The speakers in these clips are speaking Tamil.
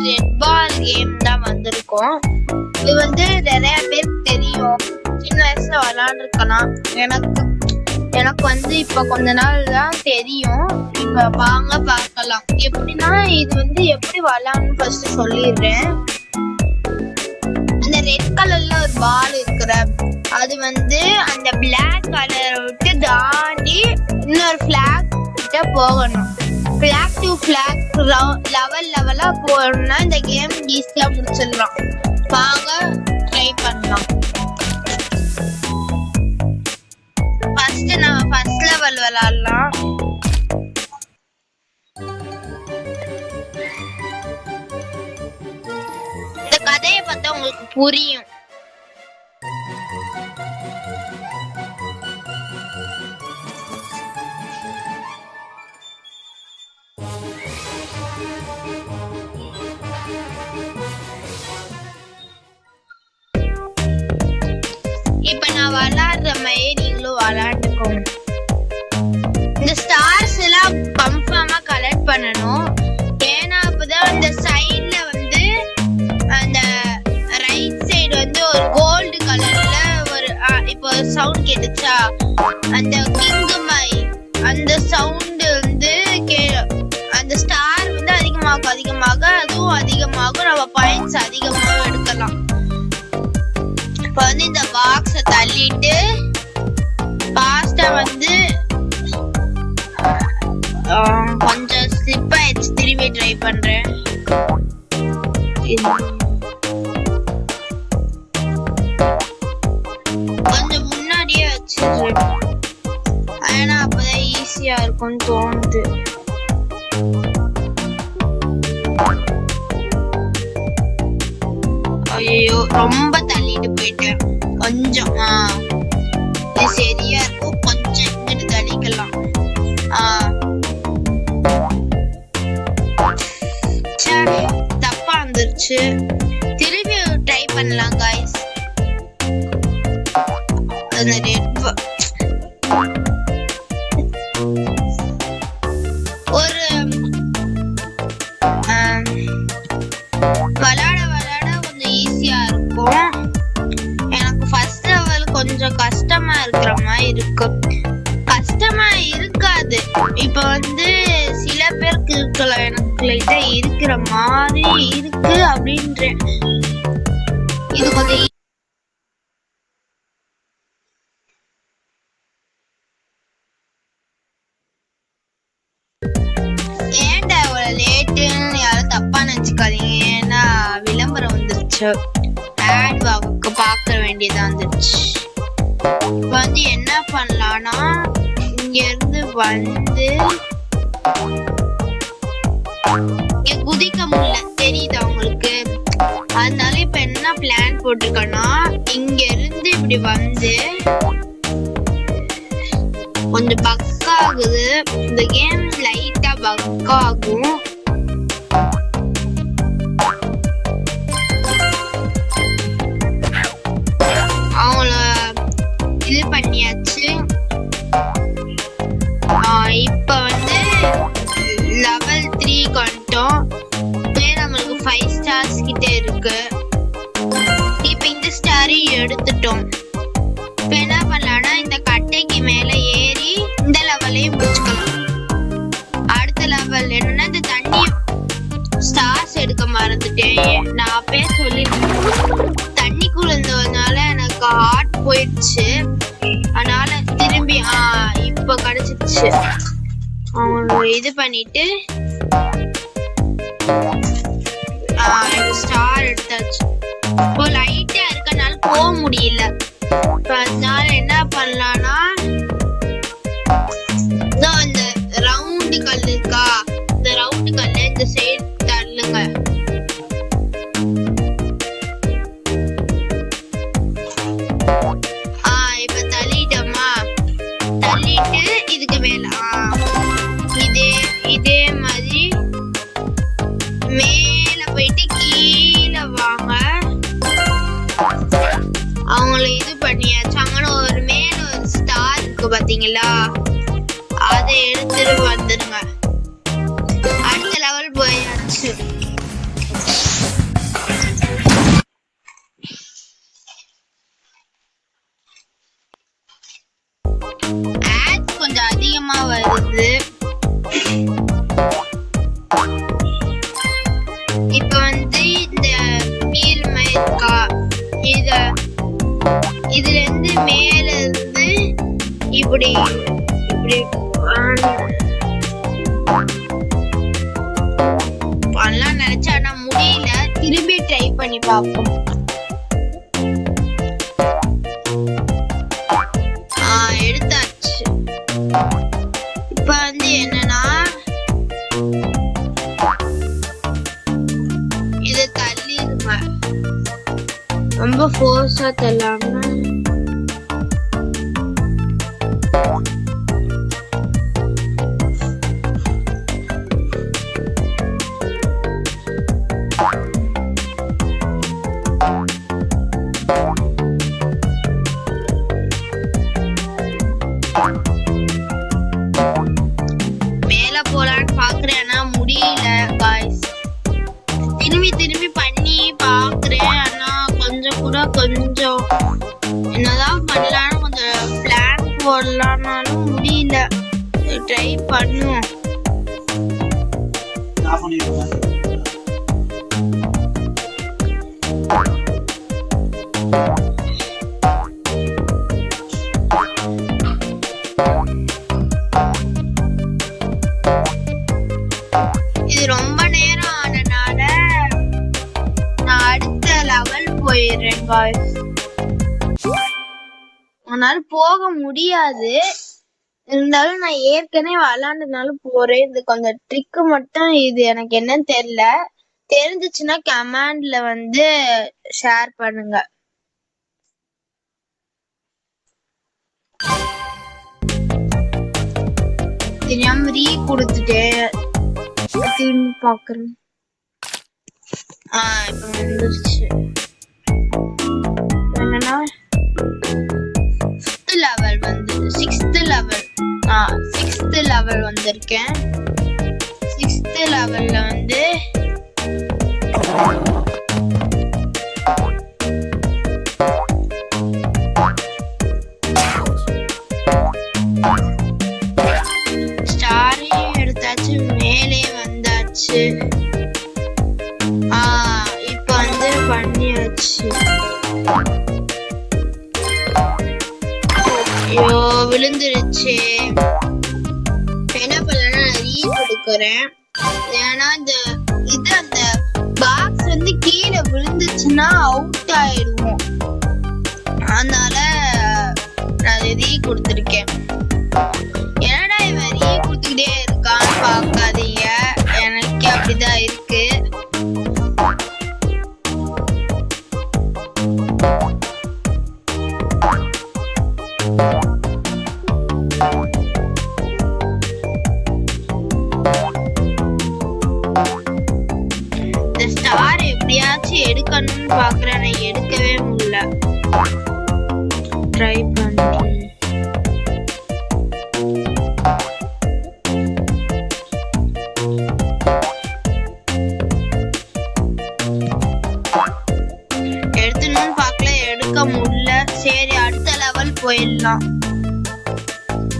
ரெட் பால் கேம் தான் வந்திருக்கோம். இது வந்து நிறைய பேருக்கு தெரியும், சின்ன வயசுல விளையாண்டுருக்கலாம். எனக்கு வந்து இப்ப கொஞ்ச நாள் தான் தெரியும். இப்ப வாங்க பார்க்கலாம். எப்படின்னா இது வந்து எப்படி விளையாடணும் ஃபர்ஸ்ட் சொல்லிடுறேன். அந்த ரெட் கலர்ல ஒரு பால் இருக்கிற அது வந்து அந்த பிளாக் கலரை விட்டு தாண்டி இன்னொரு பிளாக் கிட்ட போகணும். பிளாக் டு பிளாக் லெவலா போறோம்னா இந்த கேம் ஈஸியா முடிச்சிடலாம். வாங்க ட்ரை பண்ணலாம். ஃபர்ஸ்ட் நம்ம ஃபர்ஸ்ட் லெவல் விளையாடலாம். இந்த கதையை பார்த்தா உங்களுக்கு புரியும். இப்ப நான் விளையாடுற மாதிரி நீங்களும் விளையாண்டுக்கோங்க. இந்த ஸ்டார்ஸ் எல்லாம் கன்ஃபார்மா கலெக்ட் பண்ணணும். ஏன்னா அப்பதான் அந்த சைட்ல வந்து அந்த ரைட் சைடு வந்து ஒரு கோல்டு கலர்ல ஒரு இப்போ சவுண்ட் கேட்டுச்சா, அந்த கிங்கு மை அந்த சவுண்ட் வந்து அந்த ஸ்டார் வந்து அதிகமாக அதுவும் அதிகமாகும். நம்ம பாயிண்ட்ஸ் அதிகமாக எடுக்கலாம். இப்ப வந்து இந்த பாக்ஸ தள்ளிட்டு பாஸ்டா வந்து கொஞ்சம் ஸ்லிப் ஆயிடுச்சு. திரும்பி ட்ரை பண்றேன். கொஞ்சம் முன்னாடியே வச்சிருக்கேன், ஏன்னா அப்பதான் ஈஸியா இருக்கும்னு தோணுது. ஐயோ ரொம்ப தள்ளிட்டு போயிட்டேன். கொஞ்சம் இது சரியா இருக்கும். கொஞ்சம் இங்கிட்டு தள்ளிக்கலாம். தப்பா வந்துருச்சு. திரும்பி ட்ரை பண்ணலாம் காய்ஸ். ஒரு விளையாட கொஞ்சம் ஈஸியா இருக்கும். எனக்கு ஃபர்ஸ்ட் லெவல் கொஞ்சம் கஷ்டமா இருக்கிற மாதிரி இருக்கு. கஷ்டமா இருக்காது. இப்ப வந்து சில பேருக்கு இருக்கலாம், எனக்கு லைட்டா இருக்கிற மாதிரி இருக்கு அப்படின்றேன். இது கொஞ்சம் ஏன்டா இவ்வளவு லேட்டுன்னு யாரும் தப்பா நினைச்சுக்காதீங்க. ஏன்னா விளம்பரம் வந்துருச்சு, ஆட் பார்க்க வேண்டியதா வந்துருச்சு. இப்ப வந்து என்ன பண்ணலாம்னா இங்க இருந்து வந்து இங்க குதிக்க முடியல, தெரியுதா உங்களுக்கு? அதனால இப்ப என்ன பிளான் போட்டிருக்கேன்னா இங்க இருந்து இப்படி வந்து கொஞ்சம் பக் ஆகுது. இந்த கேம் லைட்டா பக் ஆகும். அவங்கள இது பண்ணியாச்சு. இப்ப வந்து லெவல் 3 வந்துட்டோம். நம்மளுக்கு 5 ஸ்டார்ஸ் கிட்ட இருக்கு. இப்ப இந்த ஸ்டாரையும் எடுத்துட்டோம். இப்ப என்ன பண்ணலாம்னா இந்த கட்டைக்கு மேல ஏறி இந்த லெவலையும் முடிச்சுக்கலாம். அடுத்த லெவல் என்னன்னா இந்த தண்ணி ஸ்டார்ஸ் எடுக்க மறந்துட்டேன். நான் அப்பயே சொல்லிருக்கேன். தண்ணிக்குள்ள இருந்ததுனால எனக்கு ஹார்ட் போயிடுச்சு. அதனால திரும்பி இப்ப கிடைச்சிருச்சு. இது பண்ணிட்டு ஸ்டார் எடுத்தாச்சு. இப்போ லைட்டா இருக்கனால போக முடியல. அதனால என்ன பண்ணலாம்னா இந்த ரவுண்டு கல் இருக்கா, இந்த ரவுண்டு கல்ல இந்த சைடு தள்ளுங்க. இப்ப தள்ளிட்டோமா, தள்ளிட்டு இதுக்கு மேல இதே மாதிரி மேல போயிட்டு கீழே வாங்க. அவங்கள இது பண்ணியாச்சு. அங்க ஒரு மேல ஒரு ஸ்டார் இருக்கு பாத்தீங்களா, அதை எடுத்துட்டு வந்துருங்க. அடுத்த லெவல் போயாச்சு. இருக்கா, இதுல இருந்து மேல இருந்து இப்படி இப்படி பண்ணலாம் நினைச்சா ஆனா முடியல. திரும்பி ட்ரை பண்ணி பார்ப்போம். எடுத்தாச்சு. இப்ப வந்து என்னன்னா இத தள்ளிடுங்க, ரொம்ப ஃபோர்ஸா தள்ளாம. மேல போலான்னு பாக்குறேன் ஆனா முடியல காய்ஸ். திரும்பி திரும்பி பண்ணி பாக்குறேன் ஆனா கொஞ்சம் என்னதான் பண்ணலான்னு கொஞ்சம் பிளான் போடலான்னாலும் முடியல. ட்ரை பண்ணுவோம். இது ரொம்ப நேரம் ஆனனால நான் அடுத்த லெவல் போயிடுறேன் காய்ஸ். அதனால போக முடியாது, இருந்தாலும் நான் ஏற்கனவே விளாண்டதுனால போறேன். இது கொஞ்சம் ட்ரிக்கு மட்டும், இது எனக்கு என்னன்னு தெரியல. தெரிஞ்சிச்சுன்னா கமெண்ட்ல வந்து ஷேர் பண்ணுங்க. தெரியாம ரீ கொடுத்துட்டேன், திரும்பி பாக்குறேன். இப்ப வந்துருச்சு. என்னன்னா லெவல் வந்து 6th லெவல். 6th லெவல் வந்திருக்கேன். 6th லெவல்ல வந்து ஸ்டாரே எடுத்தாச்சு, மேலே வந்தாச்சு. இப்ப வந்து பண்ணியாச்சு. ஐயோ விழுந்துருச்சு. என்ன பண்ணனா ரீ கொடுக்குறேன். ஏன்னா அந்த பாக்ஸ் வந்து கீழே விழுந்துச்சுன்னா அவுட் ஆயிடுவோம். அதனால நான் ரீ கொடுத்துருக்கேன். என்னடா இவன் ரீ கொடுத்துக்கிட்டே இருக்கான்னு பார்க்காதீங்க, எனக்கு அப்படிதான் இருக்கு. இந்த ஸ்டார் எப்படியாச்சும் எடுக்கணும்னு பாக்குறேன், நான் எடுக்கவே முடியல. ட்ரை பண்றேன். எடுத்துன்னு பார்க்கல, எடுக்க முடியல. சரி அடுத்த லெவல் போயிடலாம்.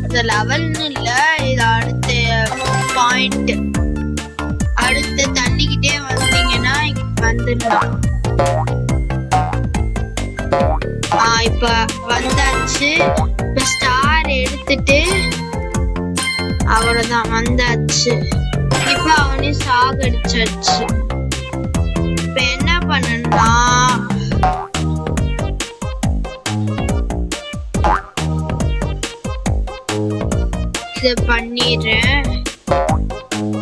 இந்த லெவல்னு இல்ல, இது அடுத்த பாயிண்ட். அடுத்து தண்ணிக்கிட்டே வந்தீங்கன்னா வந்துடலாம். இப்ப வந்தாச்சு. இப்ப ஸ்டார் எடுத்துட்டு அவ்வளவுதான் வந்தாச்சு. இப்ப அவனே சாகடிச்சாச்சு. இப்ப என்ன பண்ணணும்னா இத பண்ணிடுறேன்.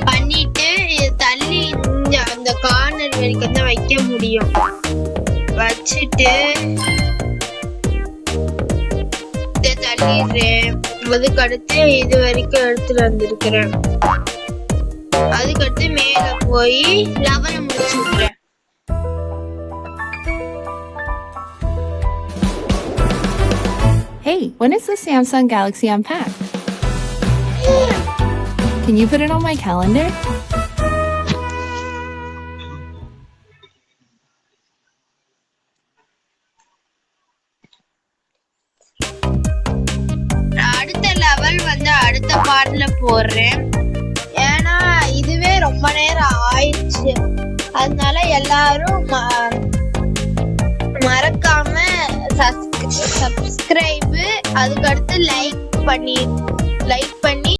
பண்ணிட்டு இத தள்ளி அந்த கார்னர் வரைக்கும் தான் வைக்க முடியும். வச்சுட்டு இத தள்ளிடுறேன். அதுக்கு அடுத்து இது வரைக்கும் எடுத்துட்டு வந்திருக்கிறேன். அதுக்கடுத்து மேல போய் லெவலை முடிச்சு விடுறேன். Hey, when is the Samsung Galaxy Unpacked? Can you put it on my calendar? அடுத்த லெவல் வந்து அடுத்த பார்ட்ல போடுறேன். ஏன்னா இதுவே ரொம்ப நேரம் ஆயிடுச்சு. அதனால எல்லாரும் சப்ஸ்கிரைப், அதுக்கடுத்து லைக் பண்ணி